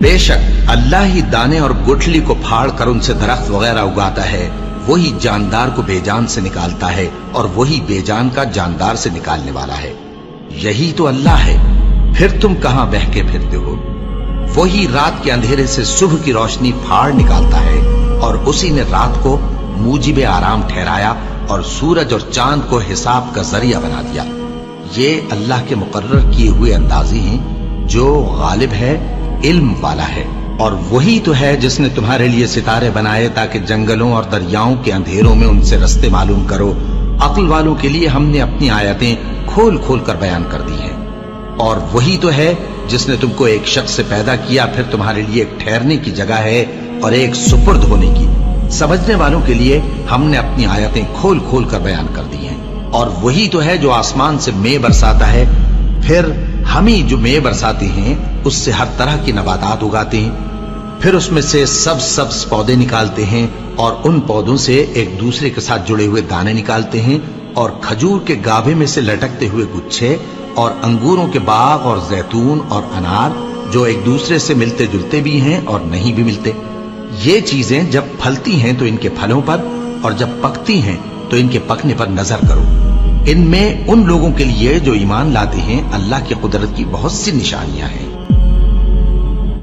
बेशक अल्लाह ही दाने और गुठली को फाड़ कर उनसे दरख्त वगैरह उगाता है, वही जानदार को बेजान से निकालता है और वही बेजान का जानदार से निकालने वाला है। यही तो अल्लाह है, फिर तुम कहां बहके फिरते हो। वही रात के अंधेरे से सुबह की रोशनी फाड़ निकालता है और उसी ने रात को मूजिबे आराम ठहराया और सूरज और चांद को हिसाब का जरिया बना दिया। ये अल्लाह के मुकर्रर किए हुए अंदाज़े हैं जो गालिब है, इल्म वाला है। और वही तो है जिसने तुम्हारे लिए सितारे बनाए ताकि जंगलों और दरियाओं के अंधेरों में उनसे रास्ते मालूम करो। अक्ल वालों के लिए हमने अपनी आयतें खोल खोल कर बयान कर दी हैं। और वही तो है जिसने तुमको एक शख्स से पैदा किया, फिर तुम्हारे लिए एक ठहरने की जगह है और एक सुपुर्द होने की। समझने वालों के लिए हमने अपनी आयतें खोल खोल कर बयान कर दी हैं। और वही तो है जो आसमान से मे बरसाता है, फिर हम ही जो मे बरसाते हैं उससे हर तरह की नबातात उगाते हैं, फिर उसमें से सब्ज पौधे निकालते हैं और उन पौधों से एक दूसरे के साथ जुड़े हुए दाने निकालते हैं, और खजूर के गाभे में से लटकते हुए गुच्छे, और अंगूरों के बाग और जैतून और अनार जो एक दूसरे से मिलते जुलते भी हैं और नहीं भी मिलते। ये चीजें जब फलती हैं तो इनके फलों पर, और जब पकती हैं तो इनके पकने पर नजर करो। इनमें उन लोगों के लिए जो ईमान लाते हैं अल्लाह की कुदरत की बहुत सी निशानियां हैं।